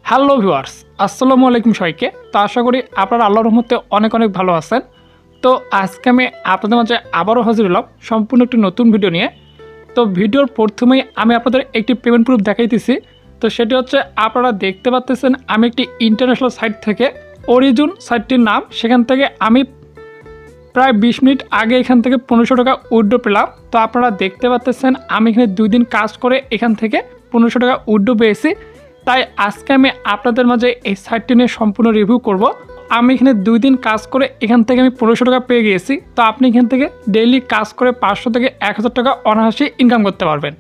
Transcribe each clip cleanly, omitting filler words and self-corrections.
Hello viewers, আসসালামু আলাইকুম সবাইকে। তো আশা করি আপনারা আল্লাহর রহমতে অনেক অনেক ভালো আছেন। তো আজকে আমি আপনাদের মাঝে আবারও হাজির হলাম সম্পূর্ণ একটি নতুন ভিডিও নিয়ে। তো ভিডিওর প্রথমেই আমি আপনাদের একটি পেমেন্ট প্রুফ দেখাইতেছি। তো সেটি হচ্ছে আপনারা দেখতে পাচ্ছেন আমি একটি ইন্টারন্যাশনাল সাইট থেকে অরিজিন সাইটটির নাম, সেখান থেকে আমি প্রায় 20 মিনিট আগে এখান থেকে 1500 টাকা উইথড্র পেলাম। তো আপনারা দেখতে পাচ্ছেন আমি এখানে 2 দিন কাজ করে এখান থেকে 1500 টাকা উইথড্র পেয়েছি। তাই আজকে আমি আপনাদের মাঝে এই সাইটটি নিয়ে সম্পূর্ণ রিভিউ করব। আমি এখানে 2 দিন কাজ করে এখান থেকে আমি 1500 টাকা পেয়ে গিয়েছি। তো আপনি এখান থেকে ডেইলি কাজ করে 500 থেকে 1000 টাকা অনায়াসে ইনকাম করতে পারবেন।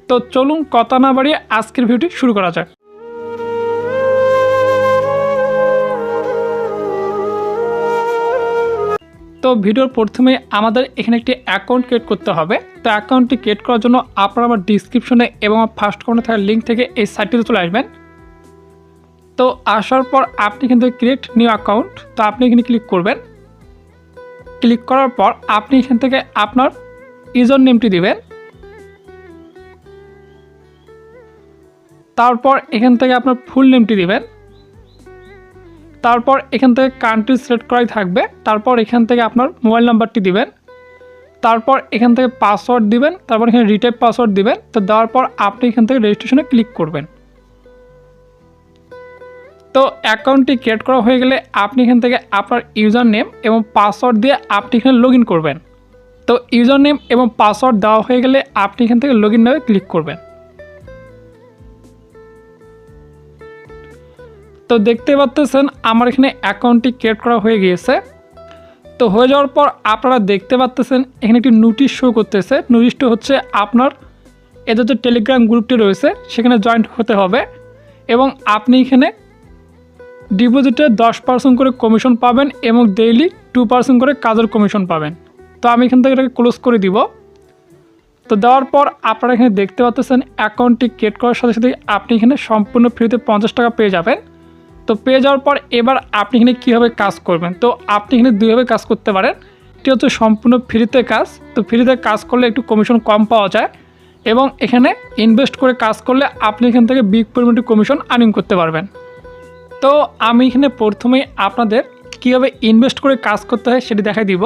তো চলুন কথা না বাড়িয়ে আজকের ভিডিওটি শুরু করা যাক। তো ভিডিওর প্রথমে আমাদের এখানে একটি অ্যাকাউন্ট ক্রিয়েট করতে হবে। তো অ্যাকাউন্টটি ক্রিয়েট করার জন্য আপনারা আমার ডিসক্রিপশনে এবং আমার ফার্স্ট কমেন্টে থাকা লিঙ্ক থেকে এই সাইটটিতে চলে আসবেন। তো আসার পর আপনি কিন্তু ক্রিয়েট নিউ অ্যাকাউন্ট, তো আপনি এখানে ক্লিক করবেন। ক্লিক করার পর আপনি এখান থেকে আপনার ইউজার নেমটি দিবেন। তারপর এখান থেকে আপনার ফুল নেমটি দিবেন। তারপর এখান থেকে কান্ট্রি সিলেক্ট করাই থাকবে। তারপর এখান থেকে আপনার মোবাইল নাম্বারটি দিবেন। তারপর এখান থেকে পাসওয়ার্ড দিবেন। তারপর এখানে রিটাইপ পাসওয়ার্ড দিবেন। তো দেওয়ার পর আপনি এখান থেকে রেজিস্ট্রেশনে ক্লিক করবেন। তো অ্যাকাউন্টটি ক্রিয়েট করা হয়ে গেলে আপনি এখান থেকে আপনার ইউজার নেম এবং পাসওয়ার্ড দিয়ে আপনি এখানে লগ ইন করবেন। তো ইউজার নেম এবং পাসওয়ার্ড দেওয়া হয়ে গেলে আপনি এখান থেকে লগ ইন নামে ক্লিক করবেন। তো দেখতে পাচ্ছেন আমার এখানে অ্যাকাউন্টটি ক্রিয়েট করা হয়ে গিয়েছে। তো হয়ে যাওয়ার পর আপনারা দেখতে পাচ্ছেন এখানে একটি নোটিশ শো করতেছে। নোটিশটা হচ্ছে আপনার এদের যে টেলিগ্রাম গ্রুপটি রয়েছে সেখানে জয়েন্ট হতে হবে এবং আপনি এখানে ডিপোজিটে 10% করে কমিশন পাবেন এবং ডেইলি 2% করে কাজের কমিশন পাবেন। তো আমি এখান থেকে এটাকে ক্লোজ করে দিব। তো দেওয়ার পর আপনারা এখানে দেখতে পাচ্ছেন অ্যাকাউন্টটি ক্রিয়েট করার সাথে সাথে আপনি এখানে সম্পূর্ণ ফ্রিতে 50 টাকা পেয়ে যাবেন। তো পেয়ে যাওয়ার পর এবার আপনি এখানে কীভাবে কাজ করবেন, তো আপনি এখানে দুইভাবে কাজ করতে পারেন। এটি হচ্ছে সম্পূর্ণ ফ্রিতে কাজ। তো ফ্রিতে কাজ করলে একটু কমিশন কম পাওয়া যায় এবং এখানে ইনভেস্ট করে কাজ করলে আপনি এখান থেকে বিগ পরিমাণে কমিশন আর্নিং করতে পারবেন। তো আমি এখানে প্রথমেই আপনাদের কীভাবে ইনভেস্ট করে কাজ করতে হয় সেটি দেখাই দিব।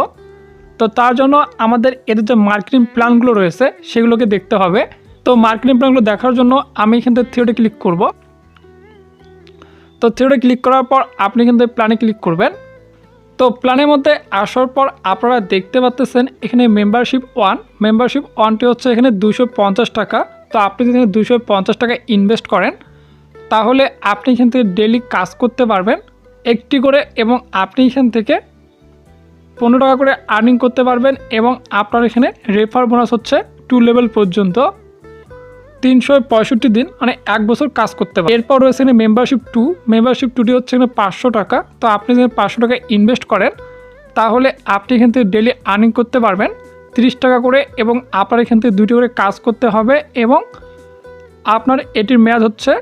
তো তার জন্য আমাদের এদের যে মার্কেটিং প্ল্যানগুলো রয়েছে সেগুলোকে দেখতে হবে। তো মার্কেটিং প্ল্যানগুলো দেখার জন্য আমি এখান থেকে থিওরিতে ক্লিক করব। তো থিওরিতে ক্লিক করার পর আপনি কিন্তু প্ল্যানে ক্লিক করবেন। তো প্ল্যানের মধ্যে আসার পর আপনারা দেখতে পাচ্ছেন এখানে মেম্বারশিপ 1, মেম্বারশিপ 1টি হচ্ছে এখানে 250 টাকা। তো আপনি যদি 250 টাকা ইনভেস্ট করেন তাহলে আপনি এখান থেকে ডেইলি কাজ করতে পারবেন একটি করে এবং আপনি এখান থেকে 15 টাকা করে আর্নিং করতে পারবেন এবং আপনার এখানে রেফার বোনাস হচ্ছে 2 লেভেল পর্যন্ত 365 দিন মানে 1 বছর কাজ করতে পারেন। এরপর রয়েছে এখানে মেম্বারশিপ 2, মেম্বারশিপ 2টি হচ্ছে এখানে 500 টাকা। তো আপনি যদি 500 টাকা ইনভেস্ট করেন তাহলে আপনি এখান থেকে ডেইলি আর্নিং করতে পারবেন 30 টাকা করে এবং আপনার এখান থেকে 2টি করে কাজ করতে হবে এবং আপনার এটির মেয়াদ হচ্ছে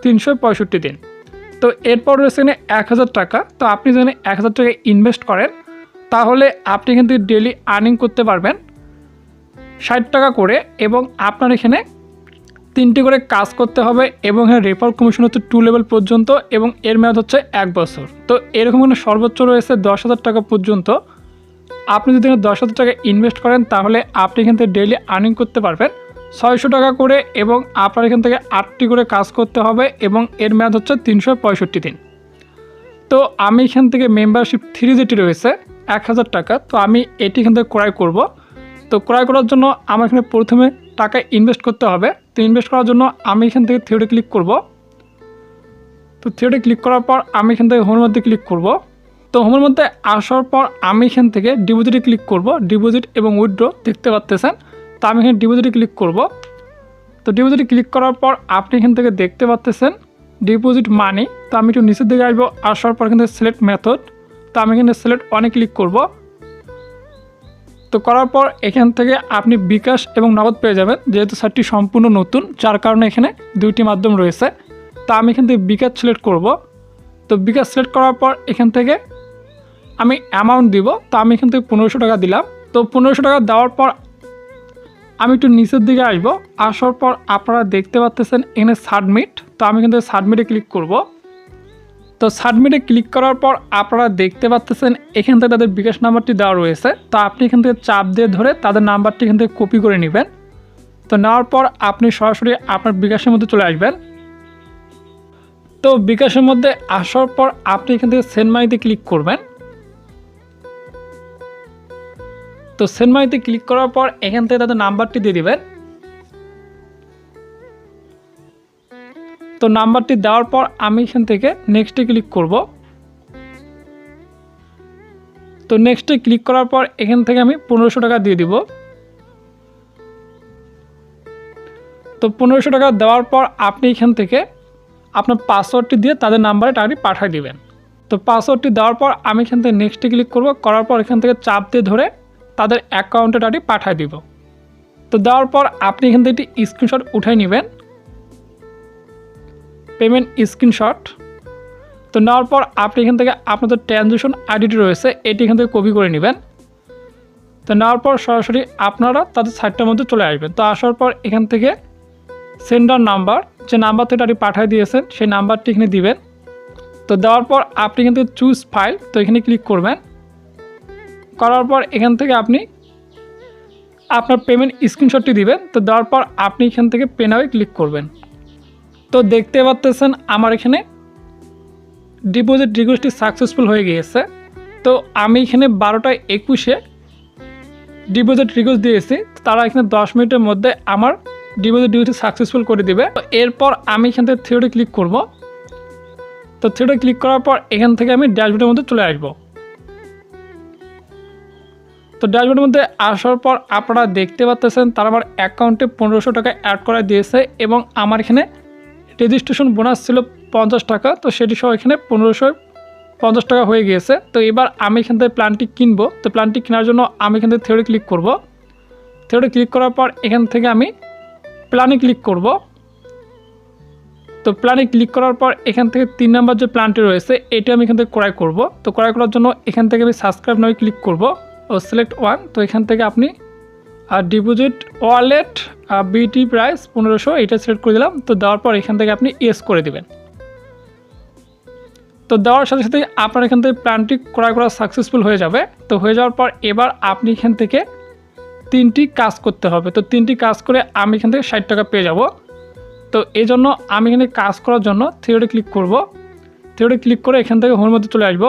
365 দিন। তো এরপর রয়েছে এখানে 1000 টাকা। তো আপনি যদি 1000 টাকা ইনভেস্ট করেন তাহলে আপনি এখান থেকে ডেইলি আর্নিং করতে পারবেন 60 টাকা করে এবং আপনার এখানে 3টি করে কাজ করতে হবে এবং এখানে রেফার কমিশন হচ্ছে 2 লেভেল পর্যন্ত এবং এর মেয়াদ হচ্ছে 1 বছর। তো এরকম এখানে সর্বোচ্চ রয়েছে 10,000 টাকা পর্যন্ত। আপনি যদি 10,000 টাকা ইনভেস্ট করেন তাহলে আপনি এখান থেকে ডেইলি আর্নিং করতে পারবেন 600 টাকা করে এবং আপনার এখান থেকে 8টি করে কাজ করতে হবে এবং এর মেয়াদ হচ্ছে 365 দিন। তো আমি এখান থেকে মেম্বারশিপ 3 যেটি রয়েছে 1000 টাকা, তো আমি এটি এখান থেকে ক্রয় করব। তো ক্রয় করার জন্য আমার এখানে প্রথমে টাকা ইনভেস্ট করতে হবে। তো ইনভেস্ট করার জন্য আমি এখান থেকে থিওরিতে ক্লিক করব। তো থিওরিতে ক্লিক করার পর আমি এখান থেকে হোমের মধ্যে ক্লিক করব। তো হোমের মধ্যে আসার পর আমি এখান থেকে ডিপোজিটে ক্লিক করব। ডিপোজিট এবং উইথড্র দেখতে পাচ্ছেন। তো আমি এখানে ডিপোজিটে ক্লিক করব। তো ডিপোজিটে ক্লিক করার পর আপনি এখান থেকে দেখতে পাচ্ছেন ডিপোজিট মানি। তো আমি একটু নিচের দিকে আসবো। আসার পর এখান থেকে সিলেক্ট মেথড, তো আমি এখানে সিলেক্ট অনে ক্লিক করব। তো করার পর এখান থেকে আপনি bKash এবং নগদ পেয়ে যাবেন, যেহেতু সাইটটি সম্পূর্ণ নতুন যার কারণে এখানে 2টি মাধ্যম রয়েছে। তো আমি এখান থেকে bKash সিলেক্ট করব। তো bKash সিলেক্ট করার পর এখান থেকে আমি অ্যামাউন্ট দিব। তো আমি এখান থেকে 1500 টাকা দিলাম। তো 1500 টাকা দেওয়ার পর আমি একটু নিচের দিকে আসবো। আসার পর আপনারা দেখতে পাচ্ছেন এখানে সাবমিট। তো তো আমি কিন্তু সাবমিটে ক্লিক করব। তো সাবমিটে ক্লিক করার পর আপনারা দেখতে পাচ্ছেন এখান থেকে তাদের বিকাশ নাম্বারটি দেওয়া রয়েছে। তো আপনি এখান থেকে চাপ দিয়ে ধরে তাদের নাম্বারটি এখান থেকে কপি করে নেবেন। তো নেওয়ার পর আপনি সরাসরি আপনার বিকাশের মধ্যে চলে আসবেন। তো বিকাশের মধ্যে আসার পর আপনি এখান থেকে সেন্ড মানিতে ক্লিক করবেন। তো সেন্ড মানিতে ক্লিক করার পর এখান থেকে তাদের নাম্বারটি দিয়ে দিবেন। তো নাম্বারটি দেওয়ার পর আমি এখান থেকে নেক্সটে ক্লিক করব। তো নেক্সটে ক্লিক করার পর এখান থেকে আমি 1500 টাকা দিয়ে দিব। তো 1500 টাকা দেওয়ার পর আপনি এখান থেকে আপনার পাসওয়ার্ডটি দিয়ে তাদের নাম্বারে টাকাটি পাঠিয়ে দিবেন। তো পাসওয়ার্ডটি দেওয়ার পর আমি এখান থেকে নেক্সটে ক্লিক করব। করার পর এখান থেকে চাপ দিয়ে ধরে তাদের অ্যাকাউন্টে টাকাটি পাঠিয়ে দিব। তো দেওয়ার পর আপনি এখান থেকে একটি স্ক্রিনশট উঠাই নেবেন, পেমেন্ট স্ক্রিনশট। তো নেওয়ার পর আপনি এখান থেকে আপনাদের ট্রানজ্যাকশন আইডিটি রয়েছে এটি এখান থেকে কপি করে নেবেন। তো নেওয়ার পর সরাসরি আপনারা তাদের সাইটটার মধ্যে চলে আসবেন। তো আসার পর এখান থেকে সেন্ডার নাম্বার, যে নাম্বার থেকে টাকাটি পাঠিয়ে দিয়েছেন সেই নাম্বারটি এখানে দিবেন। তো দেওয়ার পর আপনি এখান থেকে চুজ ফাইল, তো এখানে ক্লিক করবেন। করার পর এখান থেকে আপনি আপনার পেমেন্ট স্ক্রিনশটটি দিবেন। তো দেওয়ার পর আপনি এখান থেকে পে নাওয়ে ক্লিক করবেন। তো দেখতে পাচ্ছেন আমার এখানে ডিপোজিট রিকোয়েস্টটি সাকসেসফুল হয়ে গিয়েছে। তো আমি এখানে 12টা 21-এ ডিপোজিট রিকোয়েস্ট দিয়েছি। তারা এখানে 10 মিনিটের মধ্যে আমার ডিপোজিট রিকোয়েস্টটি সাকসেসফুল করে দিবে। তো এরপর আমি এখান থেকে থিওরি ক্লিক করব। তো থিওরি ক্লিক করার পর এখান থেকে আমি ড্যাশবোর্ডের মধ্যে চলে আসব। তো ড্যাশবোর্ডের মধ্যে আসার পর আপনারা দেখতে পাচ্ছেন তারা আমার অ্যাকাউন্টে 1500 টাকা অ্যাড করা দিয়েছে এবং আমার এখানে রেজিস্ট্রেশন বোনাস ছিল 50 টাকা। তো সেটি সহ এখানে 1550 টাকা হয়ে গিয়েছে। তো এবার আমি এখান থেকে প্ল্যানটি কিনবো। তো প্ল্যানটি কেনার জন্য আমি এখান থেকে থিওরি ক্লিক করব। থিওরি ক্লিক করার পর এখান থেকে আমি প্ল্যানে ক্লিক করব। তো প্ল্যানে ক্লিক করার পর এখান থেকে 3 নম্বর যে প্ল্যানটি রয়েছে এটি আমি এখান থেকে ক্রয় করব। তো ক্রয় করার জন্য এখান থেকে আমি সাবস্ক্রাইব নাও ক্লিক করব ও সিলেক্ট ওয়ান। তো এখান থেকে আপনি ডিপোজিট ওয়ালেট বিটি প্রাইস 1500 এটা সিলেক্ট করে দিলাম। তো দেওয়ার পর এখান থেকে আপনি ইয়েস করে দিবেন। তো দেওয়ার সাথে সাথে আপনার এখান থেকে প্ল্যানটি ক্রয় করা সাকসেসফুল হয়ে যাবে। তো হয়ে যাওয়ার পর এবার আপনি এখান থেকে 3টি কাজ করতে হবে। তো 3টি কাজ করে আমি এখান থেকে 60 টাকা পেয়ে যাব। তো এই জন্য আমি এখানে কাজ করার জন্য থিওরি ক্লিক করব। থিওরি ক্লিক করে এখান থেকে হোমের মধ্যে চলে আসব।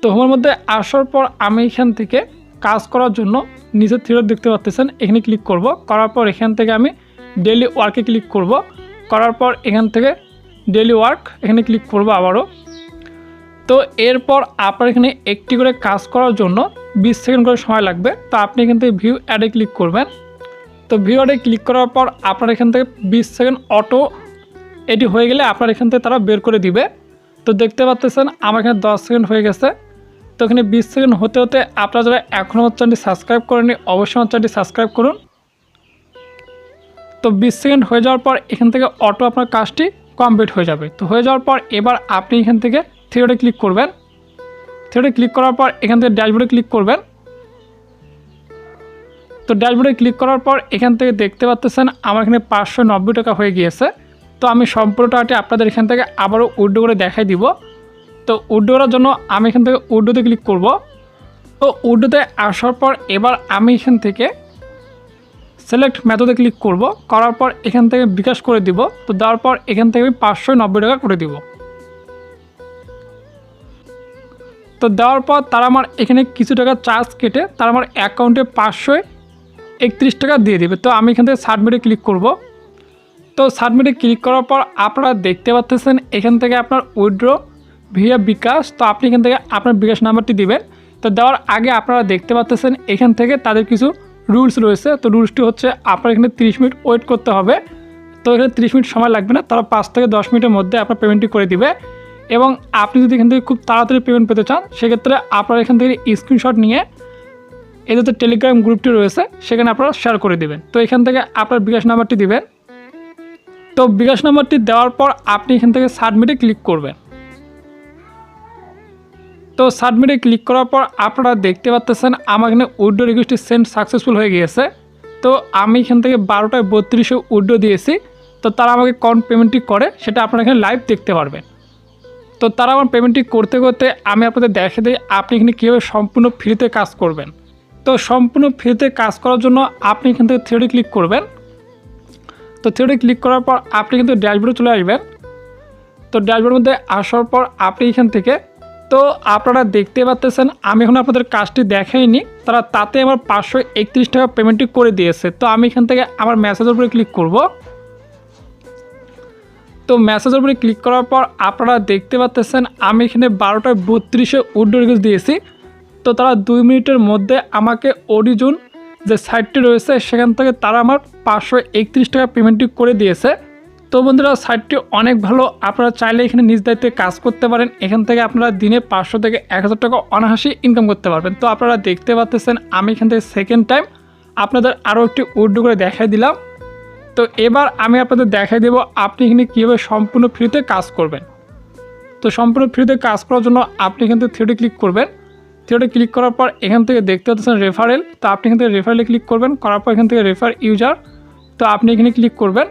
তো হোমের মধ্যে আসার পর আমি এখান থেকে কাজ করার জন্য নিচে থিওরি দেখতে পাচ্ছেন এখানে ক্লিক করব। করার পর এখান থেকে আমি ডেইলি ওয়ার্কে ক্লিক করব। করার পর এখান থেকে ডেইলি ওয়ার্ক এখানে ক্লিক করব আবারও। তো এরপর আপনার এখানে একটি করে কাজ করার জন্য 20 সেকেন্ড করে সময় লাগবে। তো আপনি এখান থেকে ভিউ অ্যাডে ক্লিক করবেন। তো ভিউ অ্যাডে ক্লিক করার পর আপনার এখান থেকে 20 সেকেন্ড অটো এটি হয়ে গেলে আপনার এখান থেকে তারা বের করে দিবে। তো দেখতে পাচ্ছেন আমার এখানে 10 সেকেন্ড হয়ে গেছে। তো এখানে 20 সেকেন্ড হতে হতে আপনারা যারা এখনও আমার চ্যানেলটি সাবস্ক্রাইব করেননি অবশ্যই আমার চ্যানেলটি সাবস্ক্রাইব করুন। তো 20 সেকেন্ড হয়ে যাওয়ার পর এখান থেকে অটো আপনার কাজটি কমপ্লিট হয়ে যাবে। তো হয়ে যাওয়ার পর এবার আপনি এখান থেকে থিওরি ক্লিক করবেন। থিওরি ক্লিক করার পর এখান থেকে ড্যাশবোর্ডে ক্লিক করবেন। তো ড্যাশবোর্ডে ক্লিক করার পর এখান থেকে দেখতে পাচ্ছেন আমার এখানে 590 টাকা হয়ে গিয়েছে। তো আমি সম্পূর্ণ টাকাটি আপনাদের এখান থেকে আবারও উইথড্র করে দেখাই দিব। তো উইথড্র করার জন্য আমি এখান থেকে উইথড্রোতে ক্লিক করব। তো উইথড্রোতে আসার পর এবার আমি এখান থেকে সিলেক্ট মেথডে ক্লিক করব। করার পর এখান থেকে বিকাশ করে দিব। তো দেওয়ার পর এখান থেকে আমি 590 টাকা করে দিব। তো দেওয়ার পর তারা আমার এখানে কিছু টাকা চার্জ কেটে তারা আমার অ্যাকাউন্টে 531 টাকা দিয়ে দেবে। তো আমি এখান থেকে সাবমিটে ক্লিক করব। তো সাবমিটে ক্লিক করার পর আপনারা দেখতে পাচ্ছেন এখান থেকে আপনার উইথড্র ভিয়া বিকাশ। তো আপনি এখান থেকে আপনার বিকাশ নাম্বারটি দিবেন। তো দেওয়ার আগে আপনারা দেখতে পাচ্ছেন এখান থেকে তাদের কিছু রুলস রয়েছে। তো রুলসটি হচ্ছে আপনার এখানে 30 মিনিট ওয়েট করতে হবে। তো এখানে 30 মিনিট সময় লাগবে না, তারা 5 থেকে 10 মিনিটের মধ্যে আপনার পেমেন্টটি করে দিবে। এবং আপনি যদি এখান থেকে খুব তাড়াতাড়ি পেমেন্ট পেতে চান সেক্ষেত্রে আপনারা এখান থেকে স্ক্রিনশট নিয়ে এই যে টেলিগ্রাম গ্রুপটি রয়েছে সেখানে আপনারা শেয়ার করে দেবেন। তো এখান থেকে আপনার বিকাশ নাম্বারটি দিবেন। তো বিকাশ নাম্বারটি দেওয়ার পর আপনি এখান থেকে সাবমিটে ক্লিক করবেন। তো সাবমিটে ক্লিক করার পর আপনারা দেখতে পাচ্ছেন আমার এখানে উইথড্র রিকোয়েস্টটি সেন্ড সাকসেসফুল হয়ে গিয়েছে। তো আমি এখান থেকে 12টা 32 উইথড্র দিয়েছি। তো তো তারা আমাকে কোন পেমেন্টটি করে সেটা আপনারা এখানে লাইভ দেখতে পারবেন। তো তারা আমার পেমেন্টটি করতে করতে আমি আপনাদের দেখে দিই আপনি এখানে কীভাবে সম্পূর্ণ ফ্রিতে কাজ করবেন। তো সম্পূর্ণ ফ্রিতে কাজ করার জন্য আপনি এখান থেকে থিওরি ক্লিক করবেন। তো থিওরি ক্লিক করার পর আপনি কিন্তু ড্যাশবোর্ডে চলে আসবেন। তো ড্যাশবোর্ডের মধ্যে আসার পর আপনি এখান থেকে তো আপনারা দেখতে পাচ্ছেন আমি এখন আপনাদের কাজটি দেখাইনি, তারা তাতে আমার 531 টাকা পেমেন্টটি করে দিয়েছে। তো আমি এখান থেকে আমার মেসেজের উপরে ক্লিক করব। তো মেসেজের উপরে ক্লিক করার পর আপনারা দেখতে পাচ্ছেন আমি এখানে 12:32 উইথড্র রিকোয়েস্ট দিয়েছি। তো তারা 2 মিনিটের মধ্যে আমাকে অরিজিন যে সাইটটি রয়েছে সেখান থেকে তারা আমার 531 টাকা পেমেন্টটি করে দিয়েছে। তো বন্ধুরা সাইটটি অনেক ভালো, আপনারা চাইলে এখানে নিজ দায়িত্বে কাজ করতে পারেন। এখান থেকে আপনারা দিনে 500 থেকে 1000 টাকা অনায়াসে ইনকাম করতে পারবেন। তো আপনারা দেখতে পাচ্ছেন আমি এখান থেকে সেকেন্ড টাইম আপনাদের আরও একটি উইথড্র করে দেখাই দিলাম। তো এবার আমি আপনাদের দেখাই দেবো আপনি এখানে কীভাবে সম্পূর্ণ ফ্রিতে কাজ করবেন। তো সম্পূর্ণ ফ্রিতে কাজ করার জন্য আপনি এখান থেকে থিওরি ক্লিক করবেন। থিওরি ক্লিক করার পর এখান থেকে দেখতে পাচ্ছেন রেফারেল। তো আপনি এখান থেকে রেফারেলে ক্লিক করবেন, করার পর এখান থেকে রেফার ইউজার। তো আপনি এখানে ক্লিক করবেন।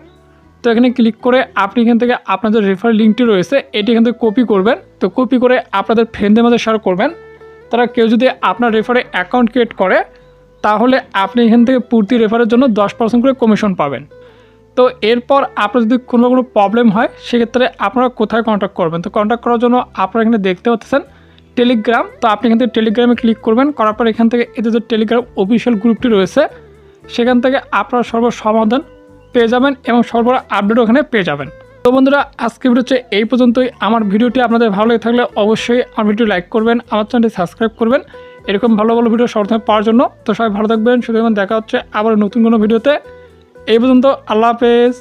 তো এখানে ক্লিক করে আপনি এখান থেকে আপনাদের রেফার লিঙ্কটি রয়েছে এটি এখান থেকে কপি করবেন। তো কপি করে আপনাদের ফ্রেন্ডদের মধ্যে শেয়ার করবেন। তারা কেউ যদি আপনার রেফারে অ্যাকাউন্ট ক্রিয়েট করে তাহলে আপনি এখান থেকে প্রতি রেফারের জন্য 10% করে কমিশন পাবেন। তো এরপর আপনার যদি কোনো প্রবলেম হয় সেক্ষেত্রে আপনারা কোথায় কন্ট্যাক্ট করবেন। তো কন্ট্যাক্ট করার জন্য আপনারা এখানে দেখতে পাচ্ছেন টেলিগ্রাম। তো আপনি এখান থেকে টেলিগ্রামে ক্লিক করবেন, করার পর এখান থেকে এতে যে টেলিগ্রাম অফিসিয়াল গ্রুপটি রয়েছে সেখান থেকে আপনারা সমাধান পেয়ে যাবেন এবং সর্বদা আপডেট ওখানে পেয়ে যাবেন। তো বন্ধুরা আজকে ভিডিও হচ্ছে এই পর্যন্তই। আমার ভিডিওটি আপনাদের ভালো লেগে থাকলে অবশ্যই আমার ভিডিও লাইক করবেন, আমার চ্যানেলটি সাবস্ক্রাইব করবেন এরকম ভালো ভালো ভিডিও সর্বপ্রথমে পাওয়ার জন্য। তো সবাই ভালো থাকবেন, সুতরাং দেখা হচ্ছে আবার নতুন কোনো ভিডিওতে। এই পর্যন্ত আল্লাহ হাফেজ।